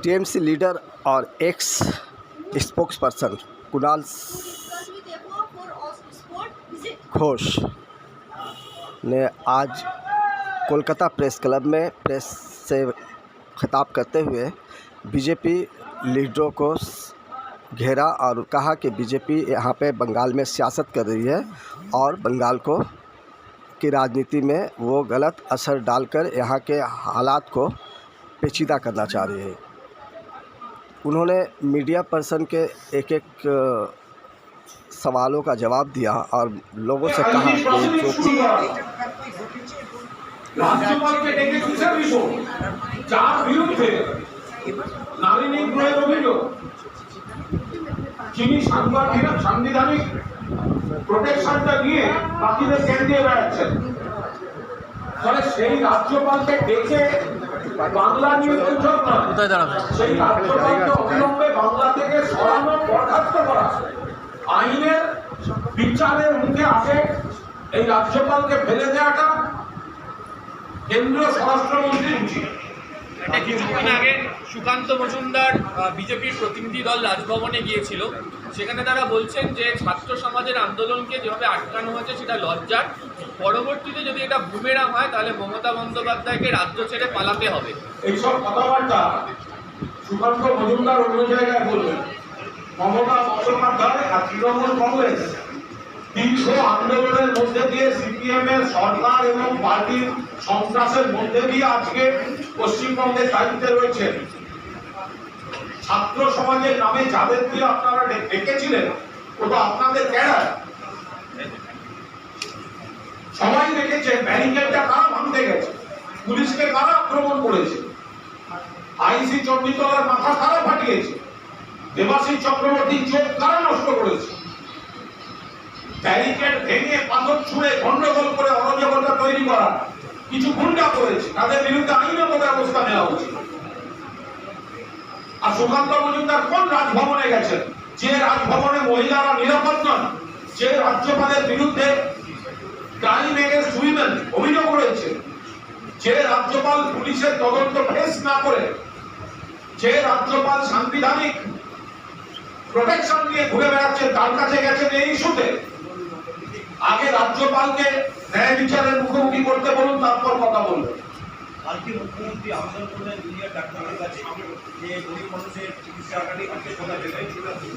TMC leader और x spokesperson Kunal Ghosh ने आज कोलकाता प्रेस क्लब में प्रेस से खिताब करते हुए बीजेपी लीडरों को घेरा और कहा कि बीजेपी यहाँ पे बंगाल में सियासत कर रही है और बंगाल की राजनीति में वो गलत असर डालकर यहाँ के हालात को पेचीदा करना चाह रही है। उन्होंने मीडिया पर्सन के एक एक सवालों का जवाब दिया और लोगों से कहा कि যিনি সাংবিধানিক প্রোটেকশনটা নিয়ে বাকিদের কেন দিয়ে বেড়াচ্ছেন, ফলে সেই রাজ্যপালকে ডেকে বাংলা নিয়ে বৈঠক নয়, সেই রাজ্যপালকে অবিলম্বে বাংলা থেকে সরানো, বরখাস্ত করা, আইনের বিচারের মুখে আগে এই রাজ্যপালকে ফেলে দেওয়াটা কেন্দ্রীয় স্বরাষ্ট্রমন্ত্রীর উচিত। কিছুক্ষণ আগে সুকান্ত মজুমদার বিজেপির প্রতিনিধি দল রাজভবনে গিয়েছিল, সেখানে তারা বলছেন যে ছাত্র সমাজের আন্দোলনকে যেভাবে আটকানো হয়েছে সেটা লজ্জার। পরবর্তীতে যদি এটা বুমেরাং হয় তাহলে মমতা বন্দ্যোপাধ্যায়কে রাজ্য ছেড়ে পালাতে হবে। এইসব কথাবার্তা সুকান্ত মজুমদার অন্য জায়গায় বলবেন। মমতা বন্দ্যোপাধ্যায় আর তৃণমূল কংগ্রেস দীর্ঘ আন্দোলনের মধ্যে দিয়ে সিপিএম এর সরকার এবং পার্টির সন্ত্রাসের মধ্যে দিয়ে আজকে পশ্চিমবঙ্গের দায়িত্বে রয়েছে। ছাত্র সমাজের নামে যাদের দিয়ে আপনারা ডেকেছিলেন ও তো আপনাদের ক্যাডার, সবাই দেখেছে ব্যারিকেডটা কারা ভাঙতে গেছে, পুলিশকে কারা আক্রমণ করেছে, আইসি চণ্ডীতলার মাথা কারা ফাটিয়েছে, দেবাশিস চক্রবর্তীর চোখ কারা নষ্ট করেছে, ব্যারিকেড ভেঙে পাথর ছুঁড়ে গন্ডগোল করে অরাজকতা তৈরি করা কিছু গুন্ডা করেছে, তাদের বিরুদ্ধে আইনগত ব্যবস্থা নেওয়া উচিত। আর সুকান্ত মজুমদার কোন রাজভবনে গেছেন? যে রাজভবনে মহিলারা নিরাপদ নন, যে রাজ্যপালের বিরুদ্ধে ক্রাইম এগেইনস্ট উইমেন অভিযোগ করেছে, যে রাজ্যপাল পুলিশের তদন্ত ফেস না করে, যে রাজ্যপাল সাংবিধানিক প্রোটেকশন নিয়ে ঘুরে বেড়াচ্ছেন, তার কাছে গেছেন এই ইস্যুতে। আগে রাজ্যপালকে ন্যায় বিচারের মুখোমুখি করতে বলুন, তারপর কথা বলবেন। কালকে মুখ্যমন্ত্রী আবেদন করলেন জুনিয়র ডাক্তারদের কাছে যে গরিব মানুষের চিকিৎসা কাছে কথা দেবে,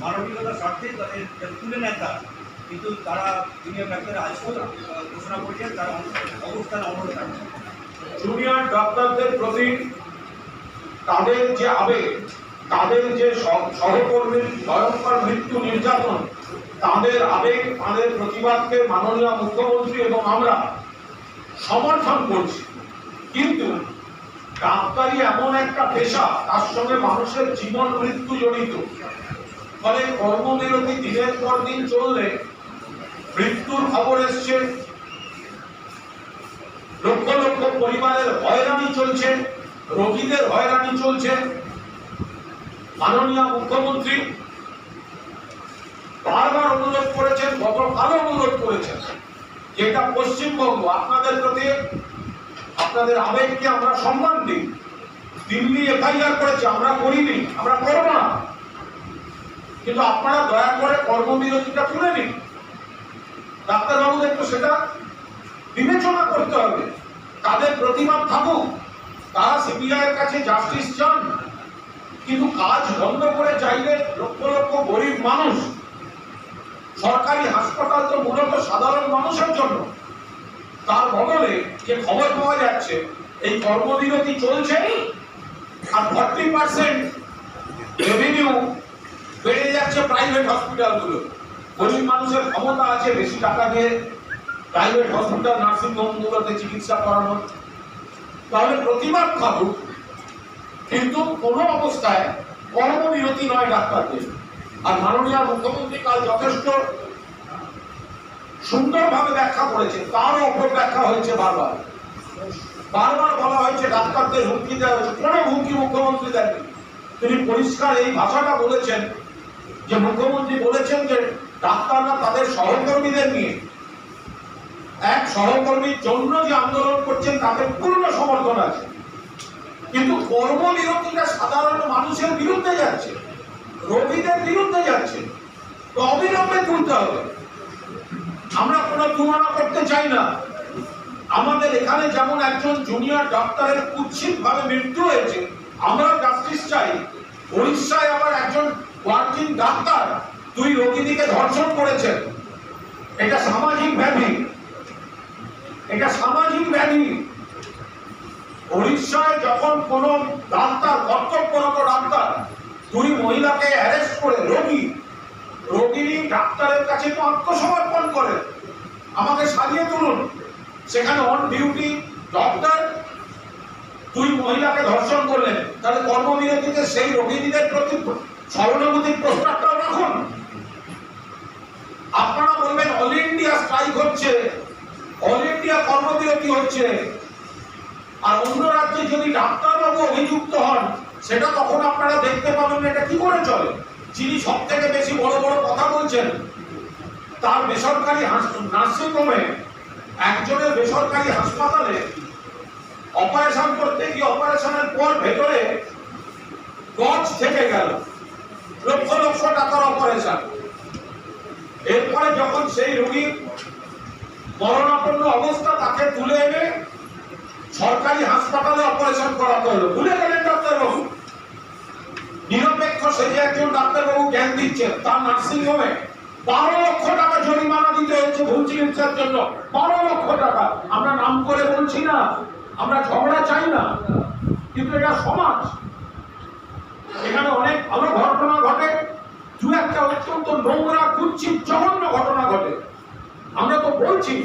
মানবিকতার স্বার্থে তাদের তুলে নেন তারা, কিন্তু তারা জুনিয়র ডাক্তার আজকেও ঘোষণা করেছেন তারা অবস্থান অবরোধ রাখছে। জুনিয়র ডাক্তারদের প্রতি তাদের যে আবেগ, তাদের যে সহকর্মীর ভয়ঙ্কর মৃত্যু নির্যাতন, তাদের আবেগ, তাদের প্রতিবাদকে মাননীয় মুখ্যমন্ত্রী এবং আমরা সমর্থন করছি। কিন্তু ডাক্তারি এমন একটা পেশা, তার সঙ্গে মানুষের জীবন মৃত্যু জড়িত, ফলে কর্মবিরতি দিনের পর দিন চললে মৃত্যুর খবর এসছে, লক্ষ লক্ষ পরিবারের হয়রানি চলছে, রোগীদের হয়রানি চলছে। মাননীয় মুখ্যমন্ত্রী বারবার অনুরোধ করেছেন, গতকালও অনুরোধ করেছেন, যেটা পশ্চিমবঙ্গ, আপনাদের প্রতি আপনাদের আবেগকে আমরা সম্মান দিই। দিল্লি এফআইআর করেছে, আমরা করিনি, আমরা করব না, কিন্তু আপনারা দয়া করে কর্মবিরতিটা তুলে নিন। ডাক্তারবাবুদের তো সেটা বিবেচনা করতে হবে, তাদের প্রতিবাদ থাকুক, তারা সিবিআই এর কাছে জাস্টিস চান, কিন্তু কাজ বন্ধ করে চাইলে লক্ষ লক্ষ গরিব মানুষ, সরকারি হাসপাতাল তো মূলত সাধারণ মানুষের জন্য, তার বদলে যে খবর পাওয়া যাচ্ছে এই কর্মবিরতি চলছে আর 40% রেভিনিউ বেড়ে যাচ্ছে প্রাইভেট হসপিটালগুলো। গরিব মানুষের ক্ষমতা আছে বেশি টাকা দিয়ে প্রাইভেট হসপিটাল, নার্সিং হোমগুলোতে চিকিৎসা করানোর, তাহলে প্রতিবাদ থাকুক, কিন্তু কোনো অবস্থায় কর্মবিরতি নয় ডাক্তারদের। আর মাননীয় মুখ্যমন্ত্রী কাল যথেষ্ট সুন্দরভাবে ব্যাখ্যা করেছে, তারও অপর ব্যাখ্যা হয়েছে, বারবার বারবার বলা হয়েছে ডাক্তারদের হুমকি দেওয়া হয়েছে। কোনো হুমকি মুখ্যমন্ত্রী দেননি, তিনি পরিষ্কার এই ভাষাটা বলেছেন যে মুখ্যমন্ত্রী বলেছেন যে ডাক্তাররা তাদের সহকর্মীদের নিয়ে এক সহকর্মীর জন্য যে আন্দোলন করছেন তাদের পূর্ণ সমর্থন আছে। কিন্তু কর্মবিরতিটা সাধারণ মানুষের বিরুদ্ধে যাচ্ছে, রোগীদের বিরুদ্ধে যাচ্ছে, তো অবিলম্বে তুলতে হবে। আমরা কোনো তুলনা করতে চাই না। আমাদের এখানে যেমন একজন জুনিয়র ডাক্তারের কুৎসিতভাবে মৃত্যু হয়েছে, আমরা জাস্টিস চাই। উড়িষ্যায় আবার একজন ওয়ার্কিং ডাক্তার 2 রোগীকে ধর্ষণ করেছেন। এটা সামাজিক ব্যাধি, এটা সামাজিক ব্যাধি। উড়িষ্যায় যখন কোন ডাক্তার, কর্তব্যরত ডাক্তার 2 মহিলাকে অ্যারেস্ট করে, রোগী ডাক্তারের কাছে তো আত্মসমর্পণ করে, আমাকে সাজিয়ে তুলুন, সেখানে অন ডিউটি ডক্টর 2 মহিলাকে ধর্ষণ করলেন, তাহলে কর্মবিরতিতে সেই রোগীদের প্রতি সহানুভূতির প্রস্তাবটাও রাখুন। আপনারা বলবেন অল ইন্ডিয়া স্ট্রাইক হচ্ছে, অল ইন্ডিয়া কর্মবিরতি হচ্ছে, আর অন্য রাজ্যে যদি ডাক্তারবাবু অভিযুক্ত হন, সেটা তখন আপনারা দেখতে পাবেন না। এটা কি করে চলে? যিনি সব থেকে বেশি বড় বড় কথা বলছেন, তার বেসরকারি নার্সিংহোমে, একজনের বেসরকারি হাসপাতালে অপারেশন করতে গিয়ে অপারেশনের পর ভেতরে গজ থেকে গেল, লক্ষ লক্ষ টাকার অপারেশন। এরপরে যখন সেই রোগীর মরণাপন্ন অবস্থা, তাকে তুলে এনে সরকারি হাসপাতালে অপারেশন করাতে হলো। ভুলে গেলেন ডাক্তারবাবু? নিরপেক্ষ সেজে একজন ডাক্তারবাবু জ্ঞান দিচ্ছেন, তার নার্সিংহোমে 12 লক্ষ টাকা জরিমানা দিতে হচ্ছে ভুল চিকিৎসার জন্য। 12 লক্ষ টাকা। আমরা নাম করে বলছি না, আমরা ঝগড়া চাই না, কিন্তু এটা সমাজ। এখানে অনেক ভালো ঘটনা ঘটে, 2-1টা অত্যন্ত নোংরা, কুৎসিত, জঘন্য ঘটনা ঘটে। আমরা তো বলছি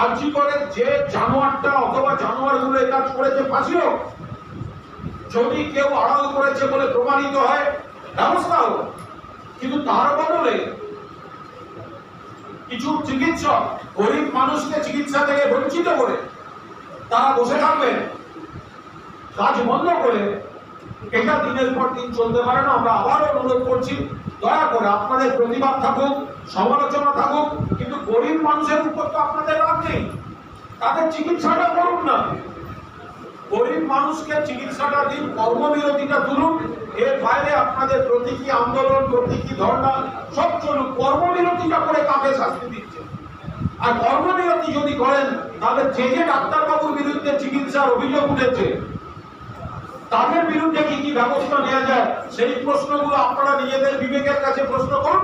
আরজি করে যে জানোয়ারটা অথবা জানোয়ারগুলো এই কাজ করেছে, ফাঁসি হোক। যদি কেউ আড়াল করেছে বলে প্রমাণিত হয়, ব্যবস্থা হোক। কিন্তু তার বদলে কিছু চিকিৎসক গরিব মানুষকে চিকিৎসা থেকে বঞ্চিত করে তারা বসে থাকবেন কাজ বন্ধ করে, এটা দিনের পর দিন চলতে পারে না। আমরা আবারও অনুরোধ করছি, দয়া করে আপনাদের প্রতিবাদ থাকুক, সমালোচনা থাকুক, কিন্তু গরিব মানুষের উপর তো আপনাদের রাগ নেই। তাদের চিকিৎসাটা করুন না, গরিব মানুষকে চিকিৎসাটা দিন, কর্মবিরতিটা তুলুন। এর বাইরে আপনাদের প্রতীকী আন্দোলন, প্রতীকী ধর্ণা সব চলুক। কর্মবিরতিটা করে কাকে শাস্তি দিচ্ছে? আর কর্মবিরতি যদি করেন, তাহলে যে যে ডাক্তারবাবুর বিরুদ্ধে চিকিৎসার অভিযোগ উঠেছে, তাদের বিরুদ্ধে কি কি ব্যবস্থা নেওয়া যায়, সেই প্রশ্নগুলো আপনারা নিজেদের বিবেকের কাছে প্রশ্ন করুন।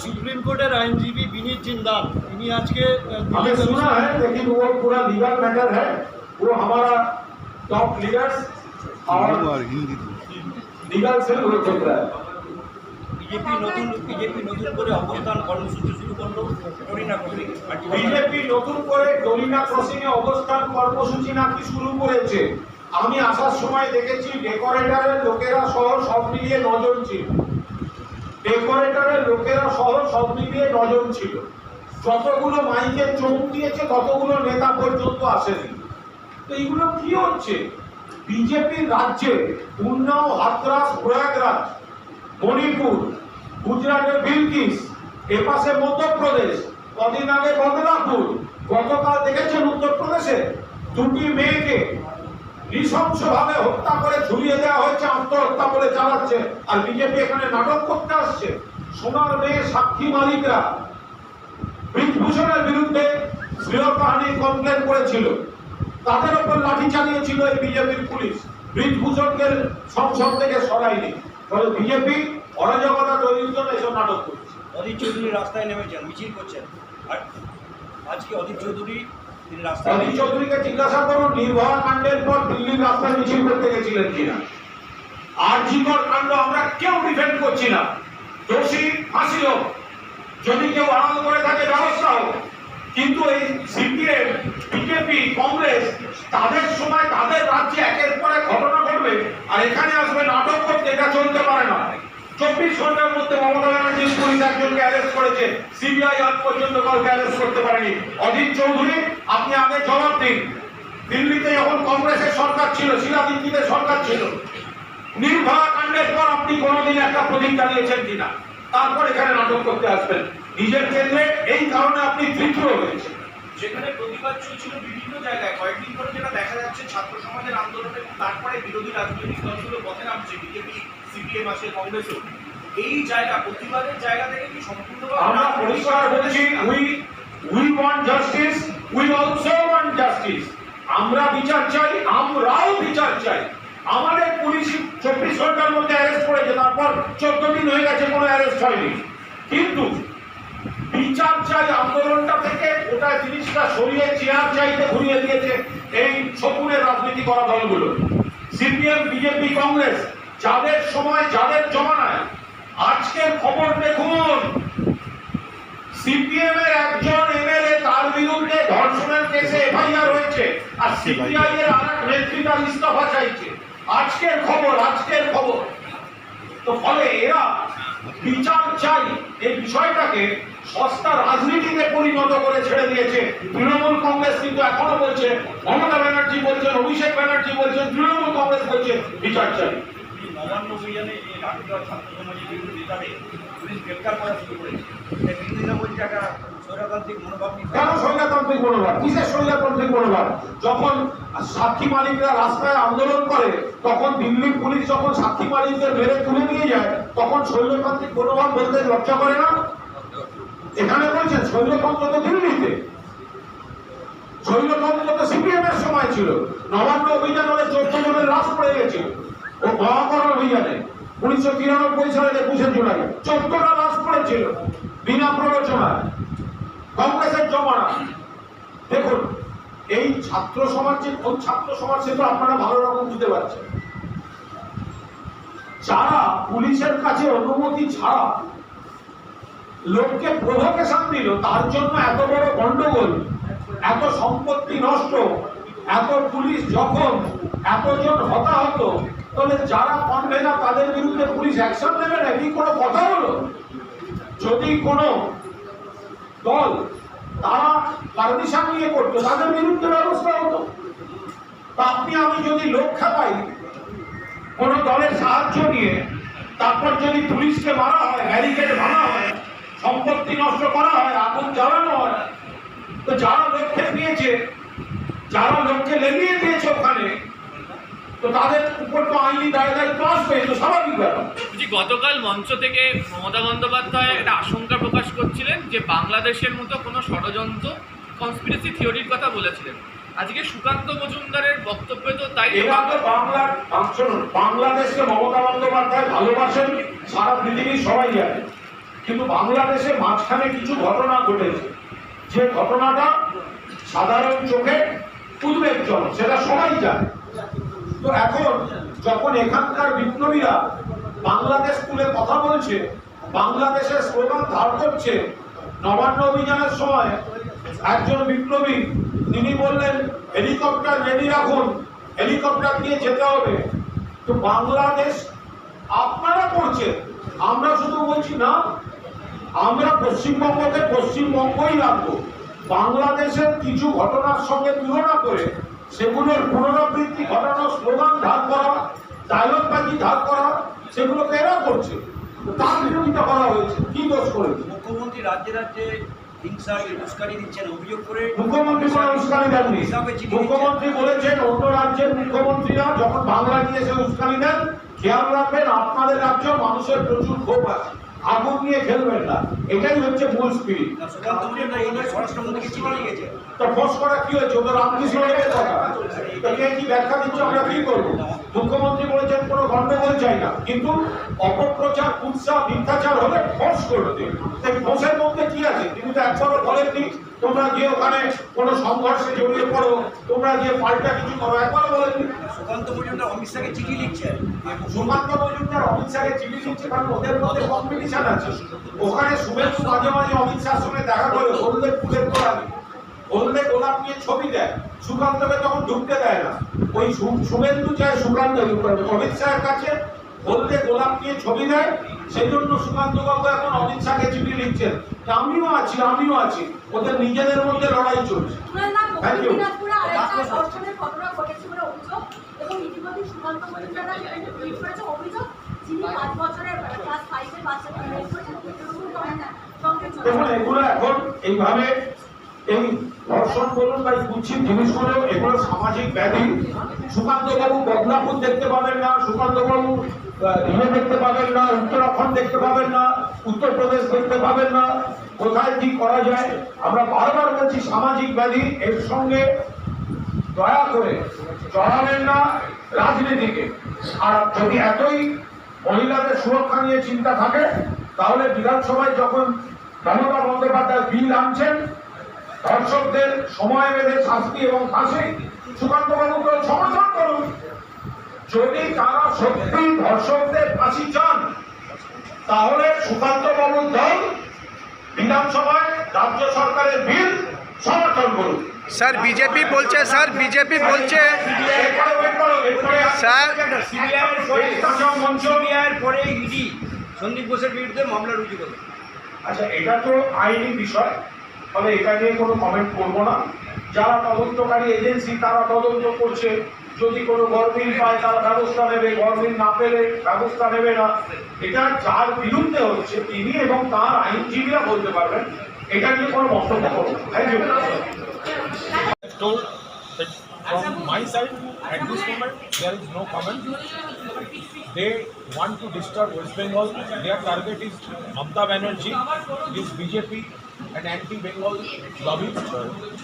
सुप्रीम कोर्टेर आईनजीवी विनीत जिंदाल इन्हीं आज के हमें सुना है, लेकिन वो पूरा लीगल मैटर है, वो हमारा टॉप लीडर्स और लीगल सेल हो चल रहा है। বিজেপি নতুন করে অবস্থান কর্মসূচি শুরু করলো ডলিনা ক্রসিং। বিজেপি নতুন করে ডলিনা ক্রসিং এ অবস্থান কর্মসূচি নাকি শুরু করেছে। আমি আসার সময় দেখেছি ডেকোরেটরের লোকেরা সহ সব মিলিয়ে 9 জন ছিল। ডেকোরেটরের লোকেরা সহ সব মিলিয়ে 9 জন ছিল। যতগুলো মাইকে চোখ দিয়েছে ততগুলো নেতা পর্যন্ত আসেনি। তো এইগুলো কি হচ্ছে? বিজেপির রাজ্যে উন্নাও, হাতরাস, প্রয়াগরাজ, মণিপুর, গুজরাটের বিলকিস, এপাশে মধ্যপ্রদেশ, কদিন আগে বদলাপুর, গতকাল দেখেছেন উত্তরপ্রদেশে 2টি মেয়েকে নৃশংসভাবে হত্যা করে ঝুলিয়ে দেওয়া হয়েছে, আত্মহত্যা বলে চালাচ্ছে। আর বিজেপি এখানে নাটক করতে আসছে। সোনার মেয়ে সাক্ষী মালিকরা ব্রিজভূষণের বিরুদ্ধে শ্লীলতাহানির কমপ্লেন করেছিল, তাদের উপর লাঠি চালিয়েছিল এই বিজেপির পুলিশ। ব্রিজভূষণকে সংসদ থেকে সরায়নি। ফলে বিজেপি অরাজকতা তৈরির জন্য এসব নাটক করছে। অধীর চৌধুরী রাস্তায় নেমেছেন, মিছিল করছেন। আর আজকে অধীর চৌধুরী তিনি রাস্তায় অধীর চৌধুরীকে জিজ্ঞাসা করুন নির্ভয়া কাণ্ডের পর দিল্লির রাস্তায় মিছিল করতে গেছিলেন কিনা। আরজিকর কাণ্ড আমরা কেউ ডিফেন্ড করছি না, দোষী ফাঁসি হোক, যদি কেউ আড়াল করে থাকে ব্যবস্থা হোক। কিন্তু এই সিপিএম, বিজেপি, কংগ্রেস তাদের সময় তাদের রাজ্যে একের পর এক ঘটনা ঘটবে, আর এখানে আসবে নাটক করতে। এটা চলতে পারে না। 24 ঘন্টার মধ্যে মমতা ব্যানার্জির পুলিশ একজনকে অ্যারেস্ট করেছে, সিবিআই আজ পর্যন্ত কাউকে অ্যারেস্ট করতে পারেনি। অধীর চৌধুরী, আপনি আগে জবাব দিন। দিল্লিতে যখন কংগ্রেসের সরকার ছিল, শিলা দীক্ষিতের সরকার ছিল, নির্ভয়া কাণ্ডের পর আপনি কোনোদিন একটা প্রতীক চালিয়েছেন কিনা? তারপর এখানে নাটক করতে আসবেন। নিজের কেন্দ্রে এই কারণে আপনি তৃতীয় হয়েছেন। সেখানে প্রতিবাদ চলছিল বিভিন্ন জায়গায় কয়েকদিন ধরে, যেটা দেখা যাচ্ছে ছাত্র সমাজের আন্দোলনে, তারপরে বিরোধী রাজনৈতিক দলগুলো পথে নামছে, বিজেপি, সিপিএম আছে, কংগ্রেসও। এই জায়গা, প্রতিবাদের জায়গা থেকে কি সম্পূর্ণভাবে আমরা পরিষ্কার বলছি, we want justice, we also want justice. আমরা বিচার চাই, আমরাও বিচার চাই। আমাদের পুলিশ 24 ঘন্টার মধ্যে অ্যারেস্ট করেছে, তারপর 14 দিন হয়ে গেছে, কোনো অ্যারেস্ট হয়নি। কিন্তু বিচার চাই আন্দোলনটা থেকে ওটা জিনিসটা সরিয়ে চেয়ার চাইতে ঘুরিয়ে দিয়েছে এই শকুনের রাজনীতি করা দলগুলো, সিপিএম, বিজেপি, কংগ্রেস। যাদের সময়, যাদের জমানায়, আজকের খবর দেখুন, সিপিএম এর একজন এমএলএ, তার বিরুদ্ধে ধর্ষণের কেসে এফআইআর হয়েছে, আর সিপিআই এর আরেক নেত্রী তার ইস্তফা চাইছে। আজকের খবর, আজকের খবর। তো ফলে এরা বিচার চাই এই বিষয়টাকে সস্তা রাজনীতিতে পরিণত করে ছেড়ে দিয়েছে। তৃণমূল কংগ্রেস কিন্তু এখনো বলছে, মমতা ব্যানার্জি বলছেন, অভিষেক ব্যানার্জি বলছেন, তৃণমূল কংগ্রেস বলছে বিচার চাই। নবান্ন অভিযানে যে রাজনীতি ছাত্র সমাজের বিভিন্ন নেতাদের পুলিশ গ্রেপ্তার করা শুরু করেছে, বিরোধীরা বলছে একটা স্বৈরতান্ত্রিক মনোভাব নিয়ে। কেন স্বৈরতান্ত্রিক মনোভাব? কিসের স্বৈরতান্ত্রিক মনোভাব? যখন সাক্ষী মালিকরা রাস্তায় আন্দোলন করে, তখন দিল্লির পুলিশ যখন সাক্ষী মালিকদের মেরে তুলে নিয়ে যায়, তখন স্বৈরতান্ত্রিক মনোভাব বলতে লজ্জা করে না? এখানে বলছেন স্বৈরতন্ত্র তো দিল্লিতে, স্বৈরতন্ত্র তো সিপিএম এর সময় ছিল। নবান্ন অভিযান হলে 14 জনের লাশ পড়ে গেছিল, ও মহাকরণ অভিযানে 1993 সালের 21 জুলাই 14টা লাশ পড়েছিল বিনা প্ররোচনায়, কংগ্রেসের জমানা। দেখুন, এই ছাত্র সমাজের, কোন ছাত্র সমাজ সে তো আপনারা ভালো রকম বুঝতে পারছেন। যারা পুলিশের কাছে অনুমতি ছাড়া লোককে প্রভোকেশন দিল, তার জন্য এত বড় গন্ডগোল, এত সম্পত্তি নষ্ট, এত পুলিশ যখন, এতজন হতাহত, তাহলে যারা পারবে না তাদের বিরুদ্ধে পুলিশ অ্যাকশন নেবে না, কি কোনো কথা হলো? যদি কোনো দল তারা পারমিশন নিয়ে করতো, তাদের বিরুদ্ধে ব্যবস্থা হতো। তা আপনি আমি যদি লক্ষ্য পাই কোন দলের সাহায্য নিয়ে, তারপর যদি পুলিশকে মারা হয়, ব্যারিকেড ভাঙা হয়, সম্পত্তি নষ্ট করা হয়, আগুন জ্বালানো হয়, তো যারা লক্ষ্যে দিয়েছে, যারা লক্ষ্যে লেগিয়ে দিয়েছে ওখানে, তো তাদের উপর তো আইনি দায় দায়িত্ব আসবে, তো স্বাভাবিক ব্যাপার। গতকাল মঞ্চ থেকে মমতা বন্দ্যোপাধ্যায় একটা আশঙ্কা প্রকাশ করছিলেন যে বাংলাদেশের মতো কোনো ষড়যন্ত্র, কনস্পিরেসি থিওরির কথা বলেছিলেন। আজকে সুকান্ত মজুমদারের বক্তব্য তো তাই। এরা তো বাংলাদেশকে মমতা বন্দ্যোপাধ্যায় ভালোবাসেন, সারা পৃথিবীর সবাই জানে। কিন্তু বাংলাদেশে মাঝখানে কিছু ঘটনা ঘটেছে, যে ঘটনাটা সাধারণ চোখে উদ্বেগজনক, সেটা সবাই জানে। তো এখন যখন এখানকার বিপ্লবীরা বাংলাদেশ তুলে কথা বলছে, বাংলাদেশের স্লোগান ধার করছে, নবান্ন অভিযানের সময় একজন বিপ্লবী তিনি বললেন হেলিকপ্টার রেডি রাখুন, হেলিকপ্টার দিয়ে যেতে হবে। তো বাংলাদেশ আপনারা করছেন, আমরা শুধু বলছি না, আমরা পশ্চিমবঙ্গকে পশ্চিমবঙ্গই রাখবো। বাংলাদেশের কিছু ঘটনার সঙ্গে তুলনা করে সেগুলোর পুনরাবৃত্তি ঘটানো, স্লোগান ধার করা, ডায়লগবাজি ধার করা, সেগুলোকে এরা করছে। তার বিরোধিতা করা হয়েছে, কি দোষ করেছে? মুখ্যমন্ত্রী রাজ্যে রাজ্যে হিংসা উস্কানি দিচ্ছেন অভিযোগ করে। মুখ্যমন্ত্রী কোনো উস্কানি দেননি। মুখ্যমন্ত্রী বলেছেন অন্য রাজ্যের মুখ্যমন্ত্রীরা যখন বাংলা নিয়ে এসে উস্কানি দেন, খেয়াল রাখবেন আপনাদের রাজ্য মানুষের প্রচুর ক্ষোভ আছে, আগুন নিয়ে খেলবেন না, এটাই হচ্ছে মূল স্পিরিট। স্বরাষ্ট্রমন্ত্রীকে চিঠি লিখেছে, তো ফোর্স করা কি হয়েছে? ওদের রামকৃষ্ণের কথা, তাকে কি ব্যাখ্যা দিচ্ছে? আমরা কি করবো? মুখ্যমন্ত্রী বলেছেন কোনো গন্ডগোল চাই না, কিন্তু অপপ্রচার, কুৎসা, মিথ্যাচার হলে ফোর্স করতে। এই ফোর্সের মধ্যে কি আছে? তিনি তো একবারও বলেননি তোমরা গিয়ে ওখানে কোনো সংঘর্ষে জড়িয়ে পড়ো, তোমরা গিয়ে পাল্টা কিছু করো, একবারও বলেননি। সুকান্ত মজুমদার অমিত শাহকে চিঠি লিখছেন। সুকান্ত মজুমদার অমিত শাহকে চিঠি লিখছে কারণ ওদের মধ্যে কম্পিটিশন আছে। ওখানে শুভেন্দু মাঝে মাঝে অমিত শাহর সঙ্গে দেখা করে হলদে ফুলের তোলা, হলদে গোলাপ নিয়ে ছবি দেয়, সুকান্তকে তখন ঢুকতে দেয় না। ওই শুভেন্দু চায় সুকান্ত অমিত শাহের কাছে হলদে গোলাপ নিয়ে ছবি দেয়, সেই জন্য সুকান্ত বাবু এখন অমিত শাহকে চিঠি লিখছেন, আমিও আছি। ওদের নিজেদের মধ্যে লড়াই চলছে। Thank you. দেখুন, এগুলো এখন এইভাবে এই ধর্ষণ বলুন বা এই কুৎসিত জিনিসগুলো এগুলো সামাজিক ব্যাধি। সুকান্তবাবু বদলাপুর দেখতে পাবেন না, সুকান্তবাবু দেখতে পাবেন না, উত্তরাখণ্ড দেখতে পাবেন না, উত্তরপ্রদেশ দেখতে পাবেন না। কোথায় কি করা যায় আমরা বারবার বলছি, সামাজিক ব্যাধি। এর সঙ্গে দয়া করে জড়াবেন না রাজনীতিকে। আর যদি এতই মহিলাদের সুরক্ষা নিয়ে চিন্তা থাকে, তাহলে বিধানসভায় যখন মমতা বন্দ্যোপাধ্যায় বিল আনছেন ধর্ষকদের সময় বেঁধে শাস্তি এবং ফাঁসি, সুকান্তবাবুকে সমর্থন করুন। যদি তারা সত্যি ধর্ষকদের ফাঁসি চান, তাহলে সুকান্তবাবুর দল বিধানসভায় রাজ্য সরকারের বিল সমর্থন করুন। স্যার বিজেপি বলছে স্যার সিবিআইয়ের পরে ইডি সন্দীপ ঘোষের বিরুদ্ধে মামলা রুজু করবে। আচ্ছা, এটা তো আইনি বিষয়, ফলে এটা নিয়ে কোনো কমেন্ট করবো না। যারা তদন্তকারী এজেন্সি তারা তদন্ত করছে, যদি কোনো গরমিল পায় তারা ব্যবস্থা নেবে, গরমিল না পেলে ব্যবস্থা নেবে না। এটা যার বিরুদ্ধে হচ্ছে তিনি এবং তার আইনজীবীরা বলতে পারবেন, এটা নিয়ে কোনো মন্তব্য করবো না। Thank you. Told that from my side at this moment there is no comment. They want to disturb West Bengal. Their target is Mamata Banerjee, is BJP and anti-Bengal lobby.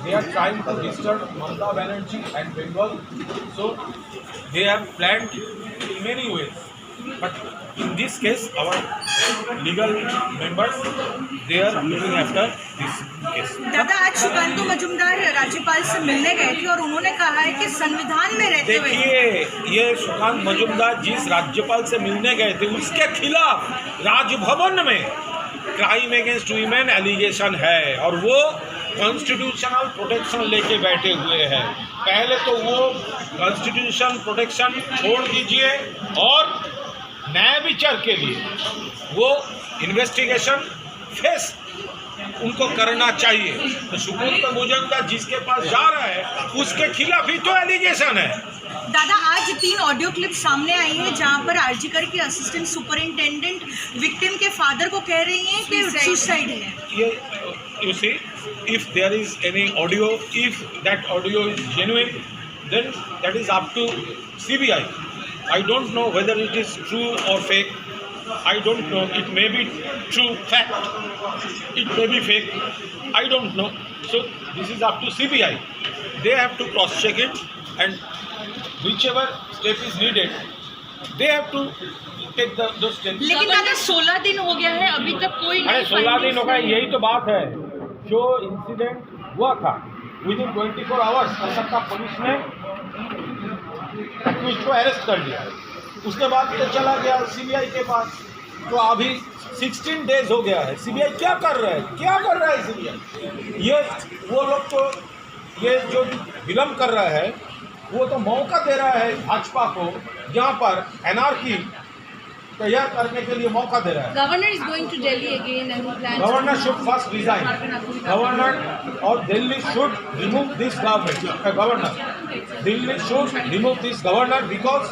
They are trying to disturb Mamata Banerjee and Bengal. So they have planned in many ways. But in this case, our legal members, they are looking after this case. दादा, आज सुकांतो मजूमदार राज्यपाल से मिलने गए थे और उन्होंने कहा है कि संविधान में रहते हुए देखिए, ये सुकांत मजूमदार जिस राज्यपाल से मिलने गए थे उसके खिलाफ राजभवन में क्राइम अगेंस्ट वीमेन एलिगेशन है और वो कॉन्स्टिट्यूशनल प्रोटेक्शन लेके बैठे हुए हैं। पहले तो वो कॉन्स्टिट्यूशन प्रोटेक्शन छोड़ दीजिए और न्याय विचार के लिए वो इन्वेस्टिगेशन फेस उनको करना चाहिए। तो सुकांत मजूमदार जिसके पास जा रहा है उसके खिलाफ ही तो एलिगेशन है। दादा, आज 3 ऑडियो क्लिप सामने आई है जहां पर आरजीकर की असिस्टेंट सुपरिंटेंडेंट विक्टिम के फादर को कह रही हैं कि सुसाइड है। ये you see, if there is any audio, if that audio is genuine, then that is up to CBI. I don't know whether it is true or fake. I don't know. It may be true fact. It may be fake. I don't know. So this is up to CBI. They have to cross-check it, and whichever step is needed, they have to take those steps. लेकिन दादा 16 दिन हो गया है, अभी तक कोई अरे 16 दिन हो गए, यही तो बात है। जो इंसिडेंट हुआ था with in 24 hours Calcutta police ने उसको अरेस्ट कर लिया। उसके बाद तो चला गया सीबीआई के पास। तो अभी 16 डेज हो गया है। सीबीआई क्या कर रहा है सीबीआई? ये वो लोग तो ये जो विलम्ब कर रहा है वो तो मौका दे रहा है भाजपा को, यहाँ पर एनआरकी तैयार करने के लिए मौका दे रहा है। Governor is going to Delhi again and plan governor should first resign. Governor और Delhi should remove this governor Delhi should remove this governor because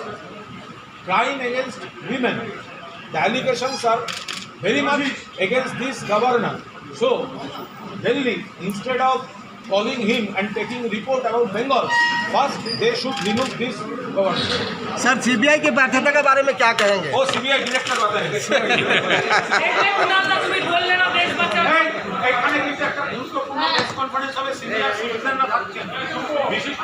crime against women, the allegations are very much against this governor. So Delhi, instead of calling him and taking report about Bengal, first they should remove this governor. Sir CBI की व्यर्थता के बारे में क्या कहेंगे? वो CBI director बताएंगे। এখানে কিন্তু একটা গুরুত্বপূর্ণ প্রেস কনফারেন্স হবে, সিনিয়র সিটিজেনরা থাকছেন, বিশিষ্ট